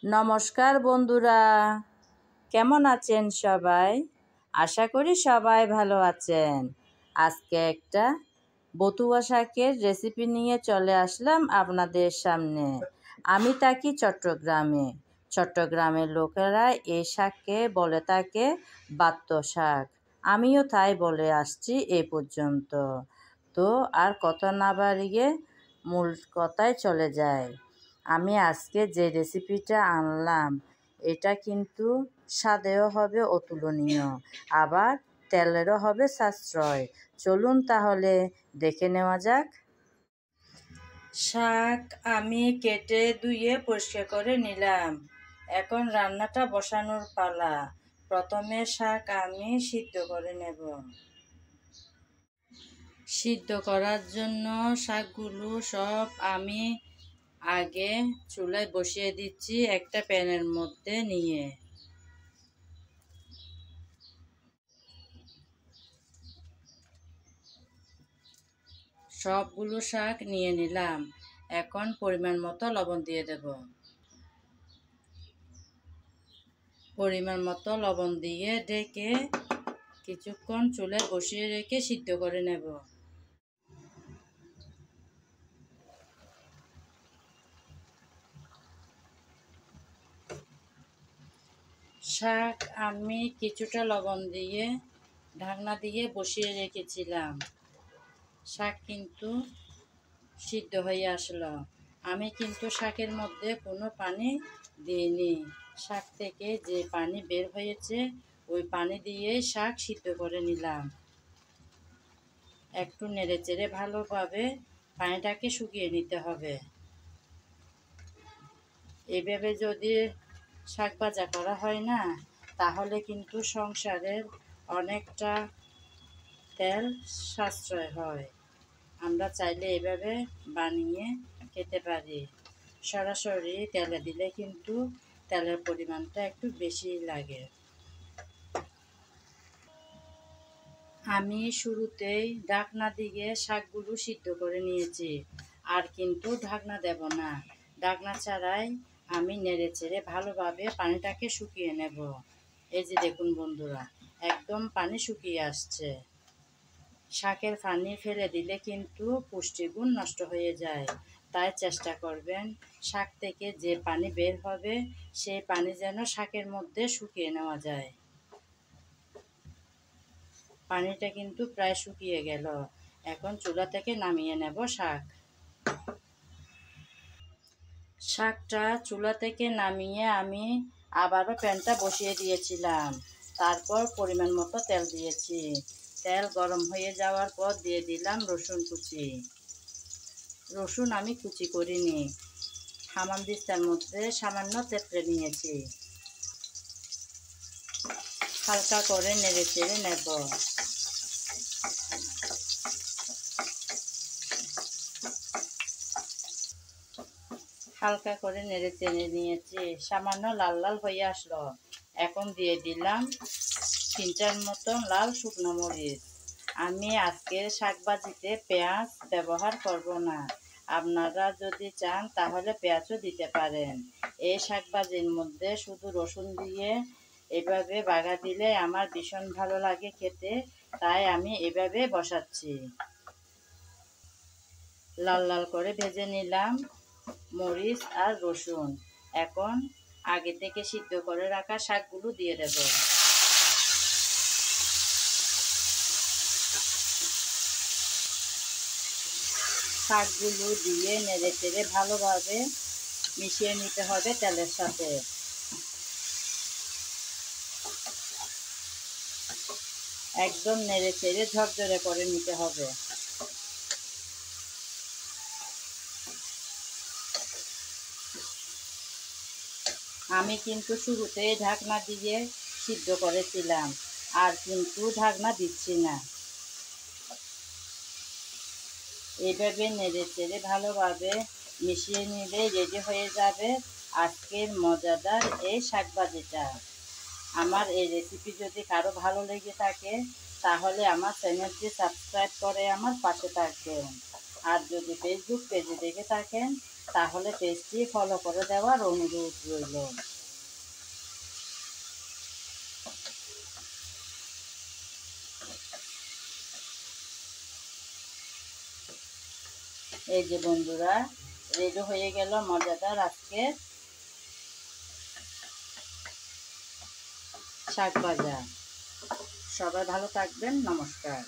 নমস্কার বন্ধুরা, কেমন আছেন সবাই? আশা করি সবাই ভালো আছেন। আজকে একটা বতুয়া শাকের রেসিপি নিয়ে চলে আসলাম আপনাদের সামনে। আমি থাকি চট্টগ্রামে। চট্টগ্রামের লোকেরা এই শাককে বলে থাকে বাত্ত শাক। আমিও তাই বলে আসছি এ পর্যন্ত। তো আর কথা না বাড়িয়ে মূল কথায় চলে যায়। আমি আজকে যে রেসিপিটা আনলাম এটা কিন্তু স্বাদেও হবে অতুলনীয়, আবার তেলেরও হবে সাশ্রয়। চলুন তাহলে দেখে নেওয়া যাক। শাক আমি কেটে ধুয়ে পরিষ্কার করে নিলাম। এখন রান্নাটা বসানোর পালা। প্রথমে শাক আমি সিদ্ধ করে নেব। সিদ্ধ করার জন্য শাকগুলো সব আমি আগে চুলায় বসিয়ে দিচ্ছি একটা প্যানের মধ্যে নিয়ে। সবগুলো শাক নিয়ে নিলাম। এখন পরিমাণ মতো লবণ দিয়ে দেব। পরিমাণ মতো লবণ দিয়ে ঢেকে কিছুক্ষণ চুলায় বসিয়ে রেখে সিদ্ধ করে নেব। শাক আমি কিছুটা লবণ দিয়ে ঢাকনা দিয়ে বসিয়ে রেখেছিলাম। শাক কিন্তু সিদ্ধ হয়ে আসলো। আমি কিন্তু শাকের মধ্যে কোনো পানি দিইনি। শাক থেকে যে পানি বের হয়েছে ওই পানি দিয়ে শাক সিদ্ধ করে নিলাম। একটু নেড়ে চেড়ে ভালোভাবে পানিটাকে শুকিয়ে নিতে হবে। এভাবে যদি শাক ভাজা করা হয় না, তাহলে কিন্তু সংসারের অনেকটা তেল সাশ্রয় হয়। আমরা চাইলে এভাবে বানিয়ে খেতে পারি। সরাসরি তেলে দিলে কিন্তু তেলের পরিমাণটা একটু বেশি লাগে। আমি শুরুতেই ঢাকনা দিয়ে শাকগুলো সিদ্ধ করে নিয়েছি, আর কিন্তু ঢাকনা দেব না। ঢাকনা ছাড়াই আমি নেড়ে চেড়ে ভালোভাবে পানিটাকে শুকিয়ে নেব। এই যে দেখুন বন্ধুরা, একদম পানি শুকিয়ে আসছে। শাকের পানি ফেলে দিলে কিন্তু পুষ্টিগুণ নষ্ট হয়ে যায়। তাই চেষ্টা করবেন শাক থেকে যে পানি বের হবে সেই পানি যেন শাকের মধ্যে শুকিয়ে নেওয়া যায়। পানিটা কিন্তু প্রায় শুকিয়ে গেল। এখন চুলা থেকে নামিয়ে নেব শাক। শাকটা চুলা থেকে নামিয়ে আমি আবারও প্যানটা বসিয়ে দিয়েছিলাম। তারপর পরিমাণ মতো তেল দিয়েছি। তেল গরম হয়ে যাওয়ার পর দিয়ে দিলাম রসুন কুচি। রসুন আমি কুচি করিনি, হামানদিস্তার মধ্যে সামান্য থেতলে নিয়েছি। হালকা করে নেড়ে চেড়ে নেব। হালকা করে নেড়ে চেড়ে নিয়েছি, সামান্য লাল লাল হয়ে আসলো। এখন দিয়ে দিলাম 3টার মতন লাল শুকনো মরিচ। আমি আজকের শাকভাজিতে পেঁয়াজ ব্যবহার করব না। আপনারা যদি চান তাহলে পেঁয়াজও দিতে পারেন। এই শাকভাজির মধ্যে শুধু রসুন দিয়ে এভাবে বাগা দিলে আমার ভীষণ ভালো লাগে খেতে, তাই আমি এভাবে বসাচ্ছি। লাল লাল করে ভেজে নিলাম মরিচ আর রসুন। এখন আগে থেকে সিদ্ধ করে রাখা শাকগুলো দিয়ে দেব। শাকগুলো দিয়ে নেড়ে চেড়ে ভালোভাবে মিশিয়ে নিতে হবে তেলের সাথে। একদম নেড়ে চেড়ে ঝরঝরে করে নিতে হবে। আমি কিন্তু শুরুতেই ঢাকনা দিয়ে সিদ্ধ করেছিলাম, আর কিন্তু ঢাকনা দিচ্ছি না। এইভাবে নেড়ে চেড়ে ভালোভাবে মিশিয়ে নিলে রেডি হয়ে যাবে আজকের মজাদার এই শাকভাজিটা। আমার এই রেসিপি যদি কারো ভালো লেগে থাকে তাহলে আমার চ্যানেলটি সাবস্ক্রাইব করে আমার পাশে থাকবেন। আর যদি ফেসবুক পেজে দেখে থাকেন তাহলে পেজটি ফলো করে দেওয়ার অনুরোধ রইল। এই যে বন্ধুরা, রেডি হয়ে গেল মজাদার আজকে শাক ভাজা। সবাই ভালো থাকবেন, নমস্কার।